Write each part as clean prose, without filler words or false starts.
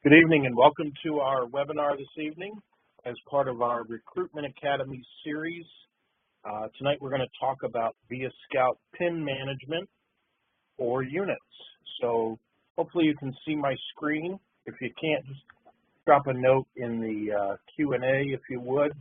Good evening and welcome to our webinar this evening as part of our Recruitment Academy series. Tonight we're going to talk about ViaScout PIN management for units. So hopefully you can see my screen. If you can't, just drop a note in the Q&A if you would,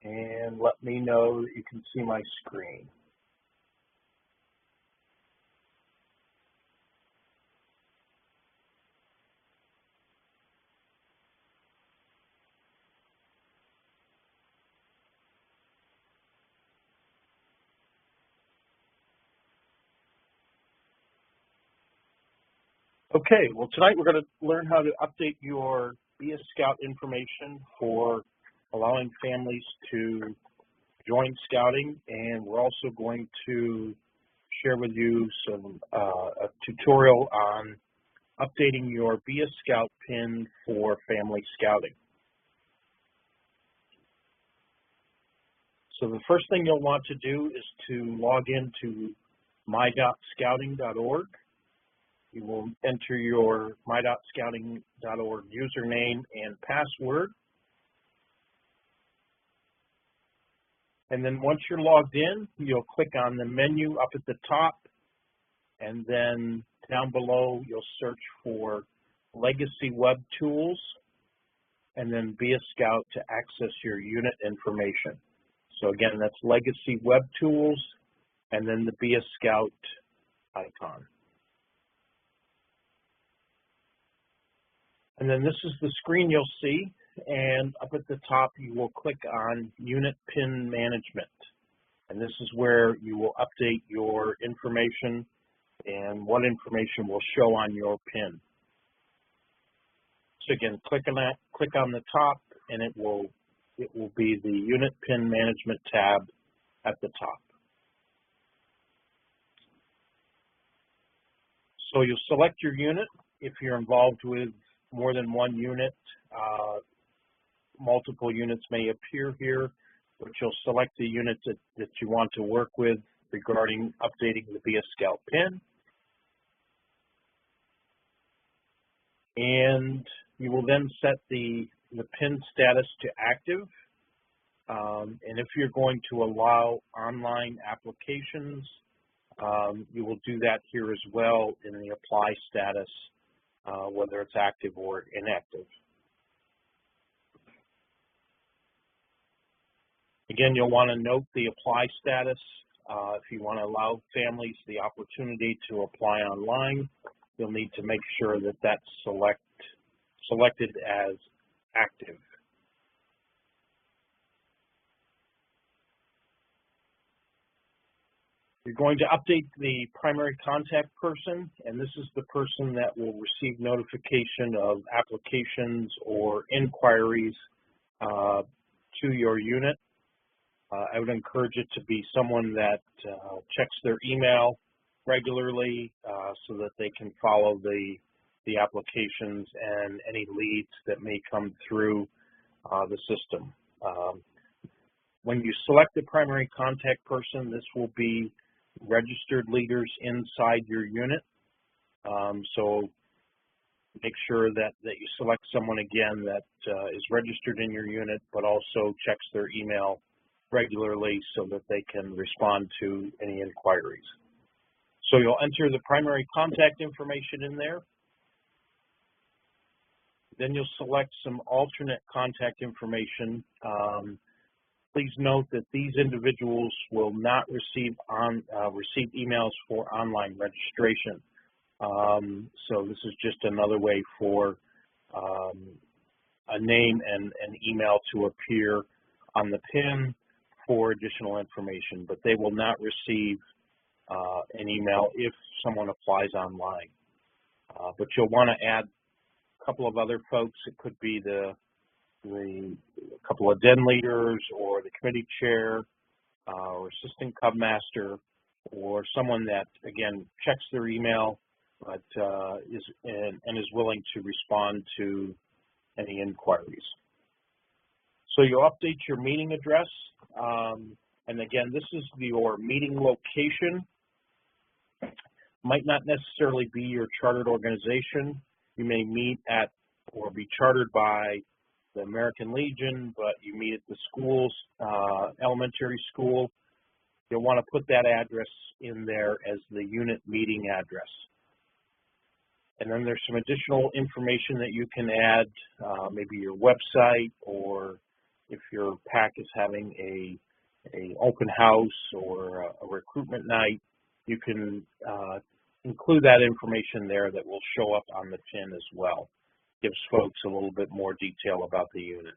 and let me know that you can see my screen. Okay, well tonight we're going to learn how to update your ViaScout information for allowing families to join scouting, and we're also going to share with you a tutorial on updating your ViaScout PIN for family scouting. So the first thing you'll want to do is to log into my.scouting.org. You will enter your my.scouting.org username and password. And then once you're logged in, you'll click on the menu up at the top, and then down below you'll search for Legacy Web Tools and then ViaScout to access your unit information. So again, that's Legacy Web Tools and then the ViaScout icon. And then this is the screen you'll see, and up at the top you will click on Unit PIN Management. And this is where you will update your information and what information will show on your PIN. So again, click on the top, and it will be the Unit PIN Management tab at the top. So you'll select your unit if you're involved with more than one unit. Multiple units may appear here, but you'll select the unit that you want to work with regarding updating the ViaScout PIN. And you will then set the PIN status to active. And if you're going to allow online applications, you will do that here as well in the apply status, whether it's active or inactive. Again, you'll want to note the apply status. If you want to allow families the opportunity to apply online, you'll need to make sure that that's selected as active. You're going to update the primary contact person, and this is the person that will receive notification of applications or inquiries to your unit. I would encourage it to be someone that checks their email regularly so that they can follow the applications and any leads that may come through the system. When you select the primary contact person, this will be registered leaders inside your unit. So make sure that you select someone again that is registered in your unit, but also checks their email regularly so that they can respond to any inquiries. So you'll enter the primary contact information in there. Then you'll select some alternate contact information. Please note that these individuals will not receive emails for online registration. So this is just another way for a name and an email to appear on the PIN for additional information, but they will not receive an email if someone applies online. But you'll want to add a couple of other folks. It could be a couple of den leaders or the committee chair or assistant cub master, or someone that again checks their email but is willing to respond to any inquiries. So you'll update your meeting address, and again, this is your meeting location. Might not necessarily be your chartered organization. You may meet at or be chartered by the American Legion, but you meet at the school's elementary school. You'll want to put that address in there as the unit meeting address. And then there's some additional information that you can add, maybe your website, or if your PAC is having a open house or a recruitment night, you can include that information there that will show up on the pin as well. Gives folks a little bit more detail about the unit.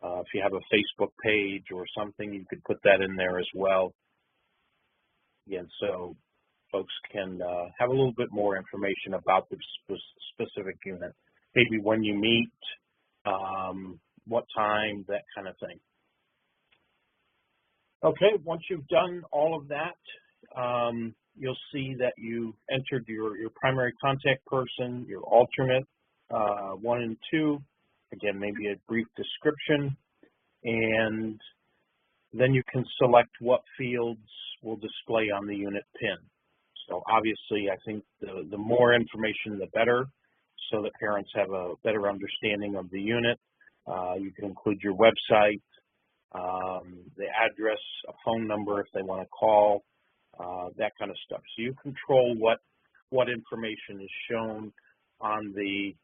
If you have a Facebook page or something, you could put that in there as well. Again, so folks can have a little bit more information about the specific unit. Maybe when you meet, what time, that kind of thing. Okay, once you've done all of that, you'll see that you entered your primary contact person, your alternate 1 and 2, again, maybe a brief description, and then you can select what fields will display on the unit pin. So obviously, I think the more information, the better, so that parents have a better understanding of the unit. You can include your website, the address, a phone number if they want to call, that kind of stuff. So you control what information is shown on the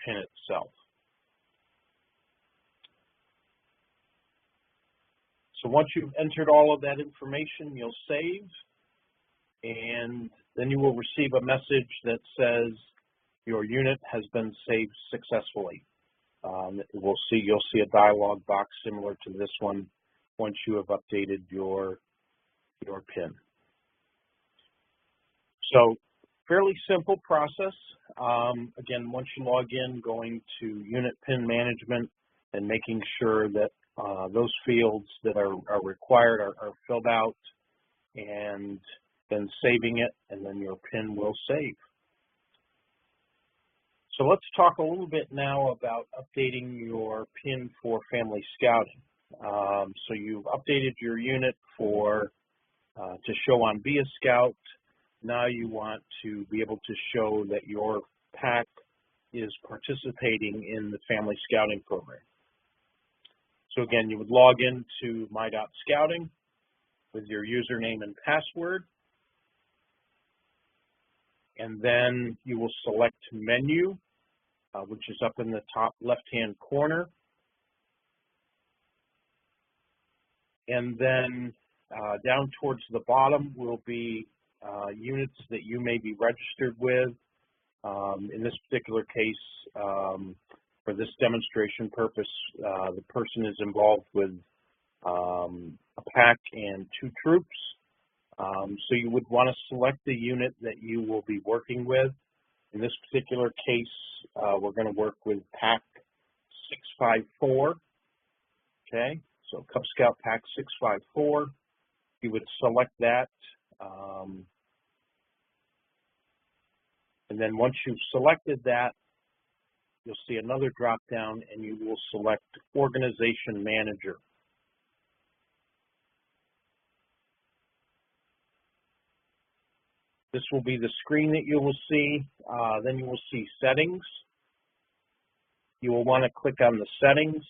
pin itself. So once you've entered all of that information, you'll save, and then you will receive a message that says your unit has been saved successfully. You'll see a dialog box similar to this one once you have updated your PIN. So fairly simple process. Again, once you log in, going to unit PIN management and making sure that those fields that are required are filled out, and then saving it, and then your PIN will save. So let's talk a little bit now about updating your PIN for Family Scouting. So you've updated your unit to show on Be a Scout. Now you want to be able to show that your PAC is participating in the Family Scouting program. So again, you would log into My.Scouting with your username and password, and then you will select Menu, which is up in the top left-hand corner. And then down towards the bottom will be units that you may be registered with. In this particular case, for this demonstration purpose, the person is involved with a PAC and 2 troops. So you would want to select the unit that you will be working with. In this particular case, we're going to work with PAC 654. Okay, so Cub Scout PAC 654. You would select that. And then once you've selected that, you'll see another drop down, and you will select Organization Manager. This will be the screen that you will see. Then you will see Settings. You will want to click on the Settings.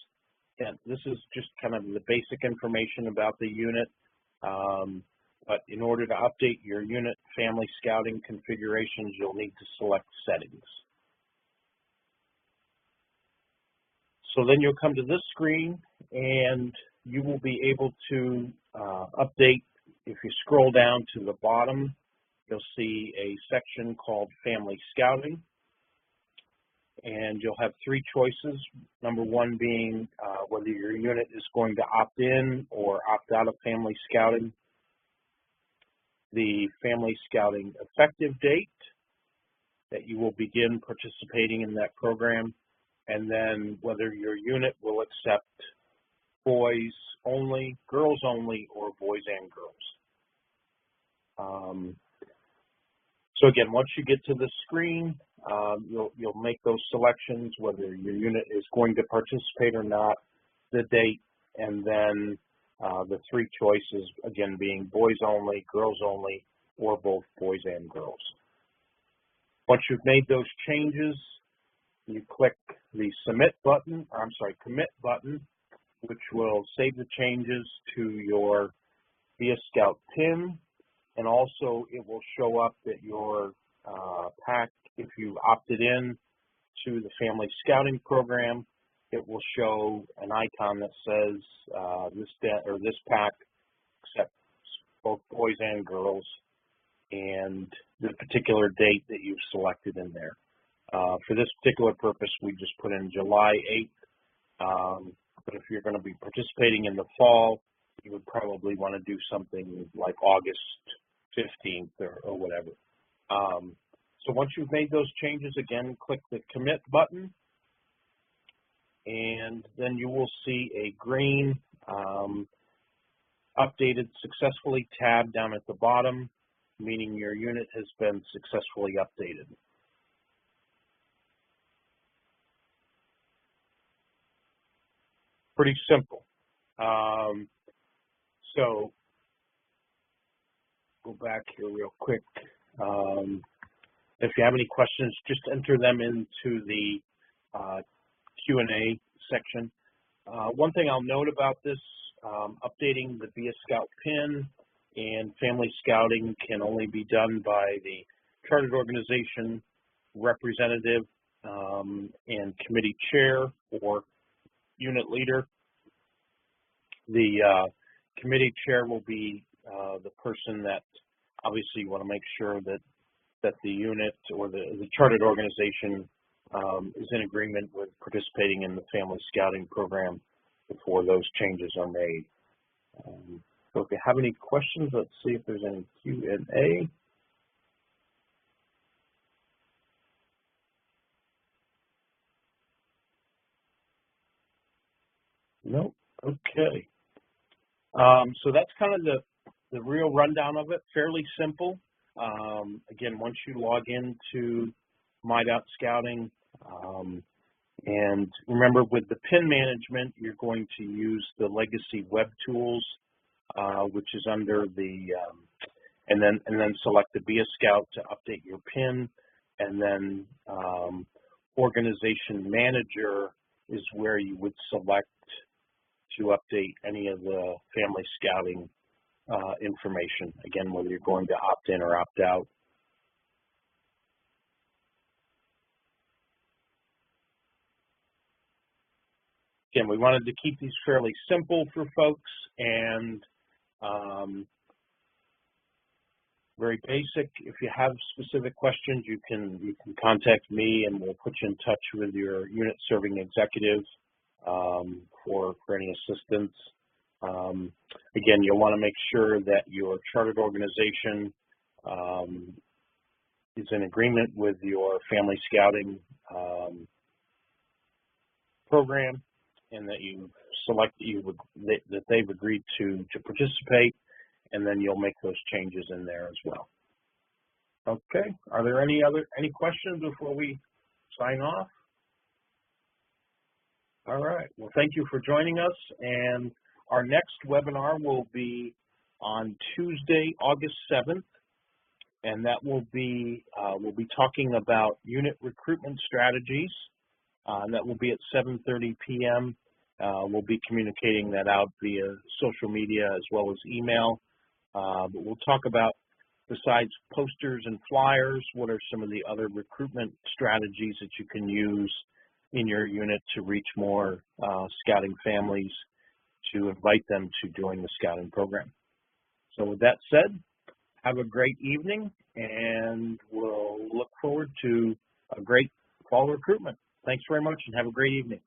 And this is just kind of the basic information about the unit. But in order to update your unit Family Scouting configurations, you'll need to select Settings. So then you'll come to this screen, and you will be able to update. If you scroll down to the bottom, you'll see a section called Family Scouting, and you'll have 3 choices. Number 1 being whether your unit is going to opt in or opt out of Family Scouting, the Family Scouting effective date that you will begin participating in that program, and then whether your unit will accept boys only, girls only, or boys and girls. So again, once you get to the screen, you'll make those selections, whether your unit is going to participate or not, the date, and then the 3 choices, again, being boys only, girls only, or both boys and girls. Once you've made those changes, you click the commit button, which will save the changes to your Be a Scout PIN, and also it will show up that your pack, if you opted in to the Family Scouting Program, it will show an icon that says this pack accepts both boys and girls, and the particular date that you've selected in there. For this particular purpose, we just put in July 8th, but if you're going to be participating in the fall, you would probably want to do something like August 15th or whatever. So once you've made those changes, again, click the commit button, and then you will see a green updated successfully tab down at the bottom, meaning your unit has been successfully updated. Pretty simple. So go back here real quick. If you have any questions, just enter them into the Q&A section. One thing I'll note about this, updating the Be a Scout PIN and Family Scouting can only be done by the chartered organization representative and committee chair or unit leader. The committee chair will be the person that obviously you want to make sure that the unit or the chartered organization is in agreement with participating in the Family Scouting Program before those changes are made. So if you have any questions, let's see if there's any Q&A. Nope. Okay. So that's kind of the real rundown of it. Fairly simple. Again, once you log into My.Scouting, and remember with the PIN management, you're going to use the Legacy Web Tools, which is under the, and then select the Be a Scout to update your PIN, and then Organization Manager is where you would select to update any of the Family Scouting information, again, whether you're going to opt in or opt out. Again, we wanted to keep these fairly simple for folks and very basic. If you have specific questions, you can contact me and we'll put you in touch with your unit serving executive for any assistance. Again, you'll want to make sure that your chartered organization is in agreement with your Family Scouting program, and that you select that they've agreed to participate, and then you'll make those changes in there as well. Okay. Are there any questions before we sign off? All right. Well, thank you for joining us, and our next webinar will be on Tuesday, August 7th, and that will be we'll be talking about unit recruitment strategies, and that will be at 7:30 p.m. We'll be communicating that out via social media as well as email, but we'll talk about, besides posters and flyers, what are some of the other recruitment strategies that you can use in your unit to reach more scouting families, to invite them to join the scouting program. So with that said, have a great evening, and we'll look forward to a great fall recruitment. Thanks very much, and have a great evening.